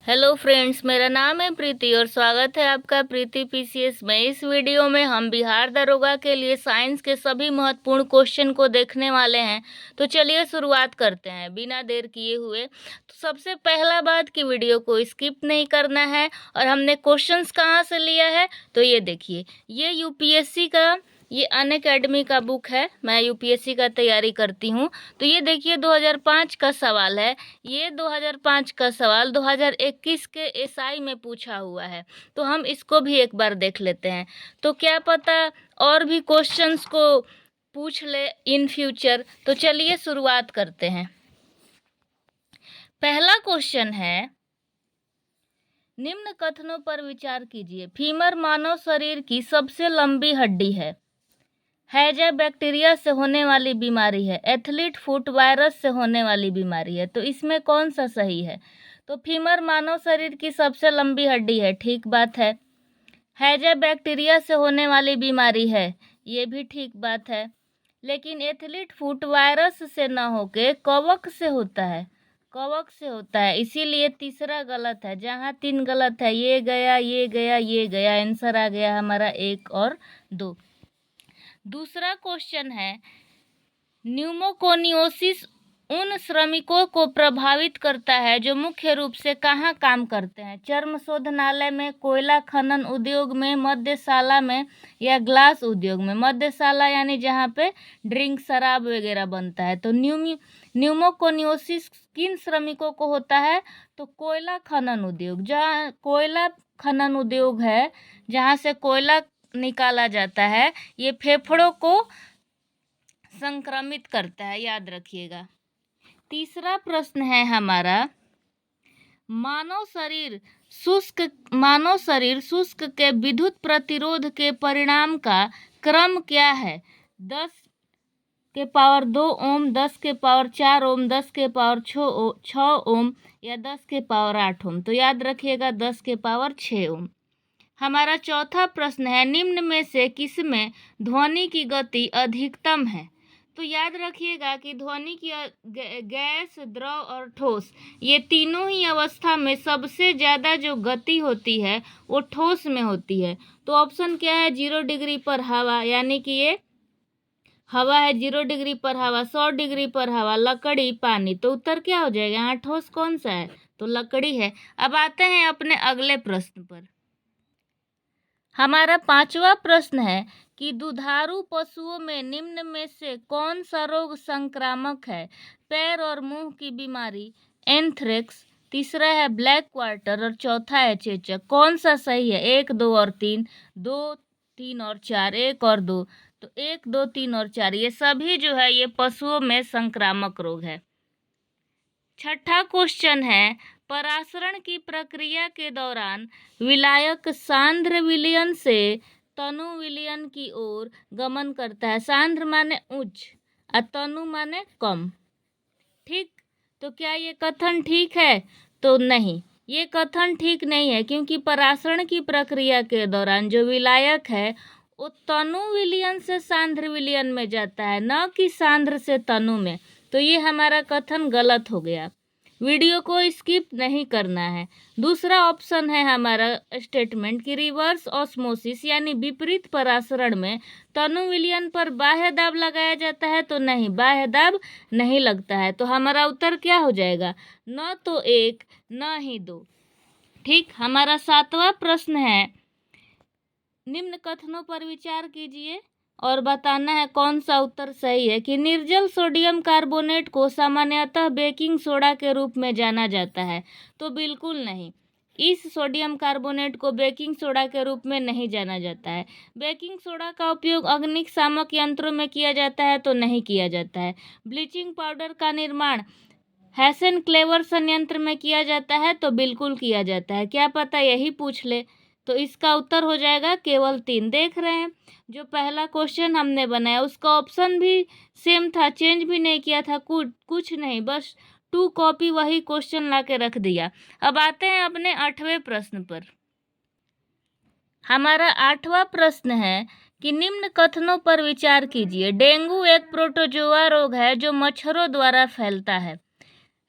Hello friends, मेरा नाम है प्रीति और स्वागत है आपका प्रीति पीसीएस में। इस वीडियो में हम बिहार दरोगा के लिए साइंस के सभी महत्वपूर्ण क्वेश्चन को देखने वाले हैं। तो चलिए शुरुआत करते हैं बिना देर किए हुए। तो सबसे पहला बात कि वीडियो को स्किप नहीं करना है। और हमने क्वेश्चंस कहाँ से लिया है तो ये देखिए, ये यूपीएससी का ये अनअकैडमी का बुक है। मैं यूपीएससी का तैयारी करती हूँ। तो ये देखिए 2005 का सवाल है। ये 2005 का सवाल 2021 के एसआई में पूछा हुआ है। तो हम इसको भी एक बार देख लेते हैं। तो क्या पता और भी क्वेश्चंस को पूछ ले इन फ्यूचर। तो चलिए शुरुआत करते हैं। पहला क्वेश्चन है, निम्न कथनों पर विचार कीजिए। फीमर मानव शरीर की सबसे लंबी हड्डी है। हैजा बैक्टीरिया से होने वाली बीमारी है। एथलीट फुट वायरस से होने वाली बीमारी है। तो इसमें कौन सा सही है? तो फीमर मानव शरीर की सबसे लंबी हड्डी है, ठीक बात है। हैजा बैक्टीरिया से होने वाली बीमारी है, ये भी ठीक बात है। लेकिन एथलीट फुट वायरस से न होके कवक से होता है, कवक से होता है, इसीलिए तीसरा गलत है। जहाँ 3 गलत है, ये गया, ये गया, ये गया, आंसर आ गया हमारा 1 और 2। दूसरा क्वेश्चन है, न्यूमोकोनियोसिस उन श्रमिकों को प्रभावित करता है जो मुख्य रूप से कहाँ काम करते हैं? चर्म शोधनालय में, कोयला खनन उद्योग में, मद्यशाला में या ग्लास उद्योग में। मद्यशाला यानी जहाँ पे ड्रिंक शराब वगैरह बनता है। तो न्यूमोकोनियोसिस किन श्रमिकों को होता है? तो कोयला खनन उद्योग, जहाँ कोयला खनन उद्योग है, जहाँ से कोयला निकाला जाता है, ये फेफड़ों को संक्रमित करता है, याद रखिएगा। तीसरा प्रश्न है हमारा, मानव शरीर शुष्क के विद्युत प्रतिरोध के परिणाम का क्रम क्या है? 10 के पावर 2 ओम, 10 के पावर 4 ओम, 10 के पावर 6 ओम या 10 के पावर 8 ओम। तो याद रखिएगा 10 के पावर 6 ओम। हमारा चौथा प्रश्न है, निम्न में से किसमें ध्वनि की गति अधिकतम है? तो याद रखिएगा कि ध्वनि की गैस, द्रव और ठोस, ये तीनों ही अवस्था में सबसे ज़्यादा जो गति होती है वो ठोस में होती है। तो ऑप्शन क्या है? 0 डिग्री पर हवा, यानी कि ये हवा है। 0 डिग्री पर हवा, 100 डिग्री पर हवा, लकड़ी, पानी। तो उत्तर क्या हो जाएगा? यहाँ ठोस कौन सा है? तो लकड़ी है। अब आते हैं अपने अगले प्रश्न पर। हमारा पांचवा प्रश्न है कि दुधारू पशुओं में निम्न में से कौन सा रोग संक्रामक है? पैर और मुंह की बीमारी, एंथ्रेक्स, तीसरा है ब्लैक क्वार्टर और चौथा है चेचक। कौन सा सही है? 1, 2 और 3, 2, 3 और 4, 1 और 2। तो 1, 2, 3 और 4 ये सभी जो है ये पशुओं में संक्रामक रोग है। छठा क्वेश्चन है, परासरण की प्रक्रिया के दौरान विलायक सांद्र विलयन से तनु विलयन की ओर गमन करता है। सांद्र माने उच्च और तनु माने कम, ठीक। तो क्या ये कथन ठीक है? तो नहीं, ये कथन ठीक नहीं है, क्योंकि परासरण की प्रक्रिया के दौरान जो विलायक है वो तनु विलयन से सांद्र विलयन में जाता है, न कि सांद्र से तनु में। तो ये हमारा कथन गलत हो गया। वीडियो को स्किप नहीं करना है। दूसरा ऑप्शन है हमारा स्टेटमेंट कि रिवर्स ऑस्मोसिस यानी विपरीत परासरण में तनु विलयन पर बाह्य दाब लगाया जाता है। तो नहीं, बाह्य दाब नहीं लगता है। तो हमारा उत्तर क्या हो जाएगा? न तो 1 न ही 2, ठीक। हमारा 7वां प्रश्न है, निम्न कथनों पर विचार कीजिए और बताना है कौन सा उत्तर सही है। कि निर्जल सोडियम कार्बोनेट को सामान्यतः बेकिंग सोडा के रूप में जाना जाता है। तो बिल्कुल नहीं, इस सोडियम कार्बोनेट को बेकिंग सोडा के रूप में नहीं जाना जाता है। बेकिंग सोडा का उपयोग अग्निशामक यंत्रों में किया जाता है? तो नहीं किया जाता है। ब्लीचिंग पाउडर का निर्माण हैसन क्लेवर संयंत्र में किया जाता है? तो बिल्कुल किया जाता है। क्या पता यही पूछ ले। तो इसका उत्तर हो जाएगा केवल 3। देख रहे हैं, जो पहला क्वेश्चन हमने बनाया उसका ऑप्शन भी सेम था, चेंज भी नहीं किया था, कुछ नहीं, बस 2 कॉपी वही क्वेश्चन ला के रख दिया। अब आते हैं अपने 8वें प्रश्न पर। हमारा 8वां प्रश्न है कि निम्न कथनों पर विचार कीजिए। डेंगू एक प्रोटोजोआ रोग है जो मच्छरों द्वारा फैलता है।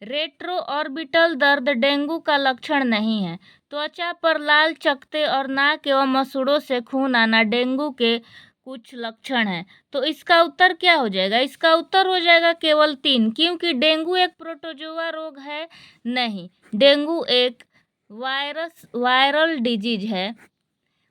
रेट्रो ऑर्बिटल दर्द डेंगू का लक्षण नहीं है। त्वचा पर लाल चकत्ते और नाक एवं मसूड़ों से खून आना डेंगू के कुछ लक्षण हैं। तो इसका उत्तर क्या हो जाएगा? इसका उत्तर हो जाएगा केवल 3, क्योंकि डेंगू एक प्रोटोजोआ रोग है नहीं, डेंगू एक वायरल डिजीज है।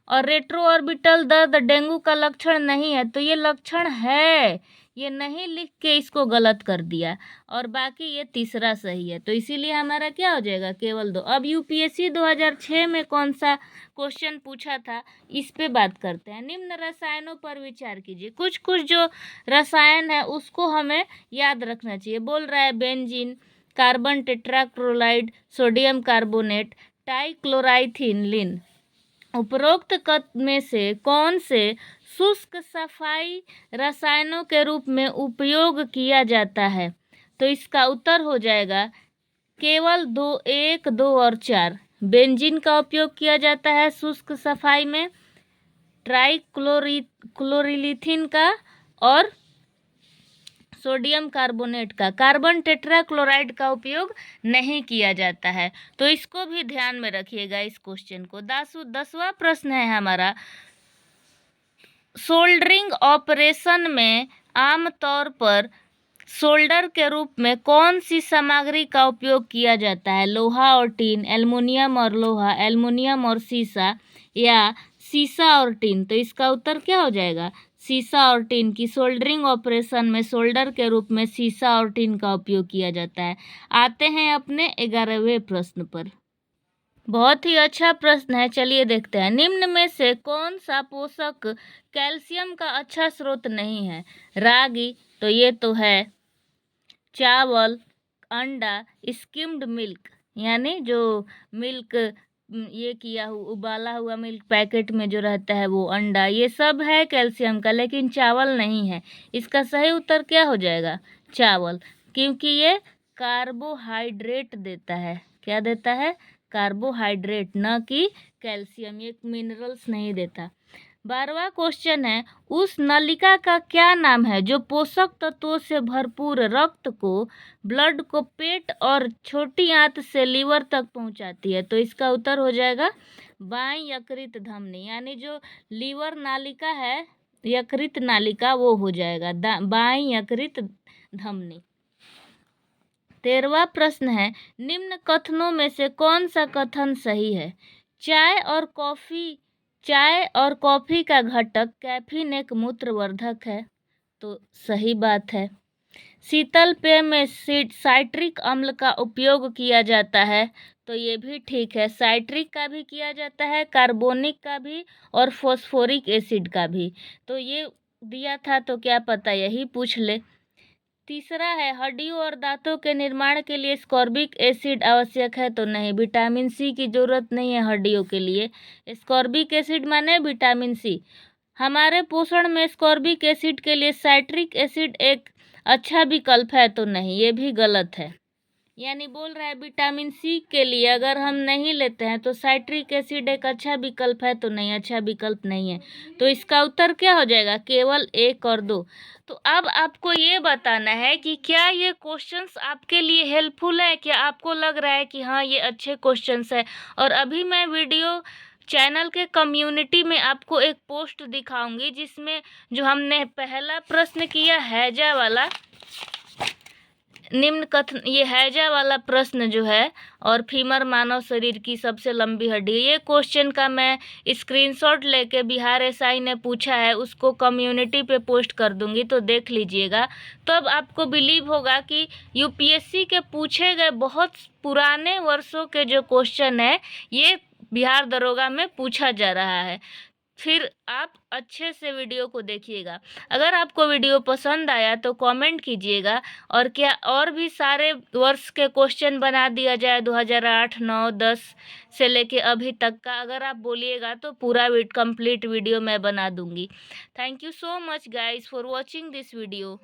और रेट्रो ऑर्बिटल दर्द डेंगू का लक्षण नहीं है, तो ये लक्षण है, ये नहीं लिख के इसको गलत कर दिया, और बाकी ये तीसरा सही है। तो इसीलिए हमारा क्या हो जाएगा? केवल 2। अब यूपीएससी 2006 में कौन सा क्वेश्चन पूछा था, इस पे बात करते हैं। निम्न रसायनों पर विचार कीजिए। कुछ कुछ जो रसायन है उसको हमें याद रखना चाहिए। बोल रहा है benzene, carbon tetrachloride, sodium carbonate, trichloroethylene. उपरोक्त कथन में से कौन से शुष्क सफाई रसायनों के रूप में उपयोग किया जाता है? तो इसका उत्तर हो जाएगा केवल 2, 1, 2 और 4। बेंजीन का उपयोग किया जाता है शुष्क सफाई में, ट्राइक्लोरिलीथिन का और सोडियम कार्बोनेट का। कार्बन टेट्राक्लोराइड का उपयोग नहीं किया जाता है। तो इसको भी ध्यान में रखिएगा इस क्वेश्चन को। 10वां प्रश्न है हमारा, सोल्डरिंग ऑपरेशन में आमतौर पर सोल्डर के रूप में कौन सी सामग्री का उपयोग किया जाता है? लोहा और टीन, एल्युमिनियम और लोहा, एल्युमिनियम और सीसा, या सीसा और टीन। तो इसका उत्तर क्या हो जाएगा? सीसा और टीन की सोल्डरिंग ऑपरेशन में सोल्डर के रूप में सीसा और टीन का उपयोग किया जाता है। आते हैं अपने 11वें प्रश्न पर। बहुत ही अच्छा प्रश्न है, चलिए देखते हैं। निम्न में से कौन सा पोषक कैल्शियम का अच्छा स्रोत नहीं है? रागी, तो ये तो है। चावल, अंडा, स्किम्ड मिल्क, यानी जो मिल्क ये किया हुआ उबाला हुआ मिल्क पैकेट में जो रहता है वो अंडा, ये सब है कैल्शियम का, लेकिन चावल नहीं है। इसका सही उत्तर क्या हो जाएगा? चावल, क्योंकि ये कार्बोहाइड्रेट देता है। क्या देता है? कार्बोहाइड्रेट, न कि कैल्शियम। ये मिनरल्स नहीं देता। 12वां क्वेश्चन है, उस नलिका का क्या नाम है जो पोषक तत्वों से भरपूर रक्त को, ब्लड को पेट और छोटी आंत से लीवर तक पहुंचाती है? तो इसका उत्तर हो जाएगा बाईं यकृत धमनी, यानी जो लीवर नालिका है, यकृत नालिका, वो हो जाएगा बाईं यकृत धमनी। 13वां प्रश्न है, निम्न कथनों में से कौन सा कथन सही है? चाय और कॉफी का घटक कैफीन एक मूत्रवर्धक है। तो सही बात है। शीतल पेय में साइट्रिक अम्ल का उपयोग किया जाता है। तो ये भी ठीक है, साइट्रिक का भी किया जाता है, कार्बोनिक का भी और फॉस्फोरिक एसिड का भी। तो ये दिया था तो क्या पता यही पूछ ले। तीसरा है, हड्डियों और दांतों के निर्माण के लिए स्कॉर्बिक एसिड आवश्यक है। तो नहीं, विटामिन सी की जरूरत नहीं है हड्डियों के लिए। स्कॉर्बिक एसिड माने विटामिन सी। हमारे पोषण में स्कॉर्बिक एसिड के लिए साइट्रिक एसिड एक अच्छा विकल्प है। तो नहीं, ये भी गलत है। यानी बोल रहा है विटामिन सी के लिए अगर हम नहीं लेते हैं तो साइट्रिक एसिड एक अच्छा विकल्प है। तो नहीं, अच्छा विकल्प नहीं है। तो इसका उत्तर क्या हो जाएगा? केवल 1 और 2। तो अब आपको ये बताना है कि क्या ये क्वेश्चंस आपके लिए हेल्पफुल है? क्या आपको लग रहा है कि हाँ ये अच्छे क्वेश्चंस है? और अभी मैं वीडियो चैनल के कम्युनिटी में आपको एक पोस्ट दिखाऊंगी जिसमें जो हमने पहला प्रश्न किया हैजा वाला, निम्न कथन, ये हैजा वाला प्रश्न जो है, और फीमर मानव शरीर की सबसे लंबी हड्डी, ये क्वेश्चन का मैं स्क्रीनशॉट लेके बिहार एसआई ने पूछा है उसको कम्युनिटी पे पोस्ट कर दूंगी, तो देख लीजिएगा। तो अब आपको बिलीव होगा कि यूपीएससी के पूछे गए बहुत पुराने वर्षों के जो क्वेश्चन है ये बिहार दरोगा में पूछा जा रहा है। फिर आप अच्छे से वीडियो को देखिएगा। अगर आपको वीडियो पसंद आया तो कमेंट कीजिएगा, और क्या और भी सारे वर्ष के क्वेश्चन बना दिया जाए 2008, 9, 10 से लेके अभी तक का, अगर आप बोलिएगा तो पूरा कंप्लीट वीडियो मैं बना दूंगी। Thank you so much guys for watching this video.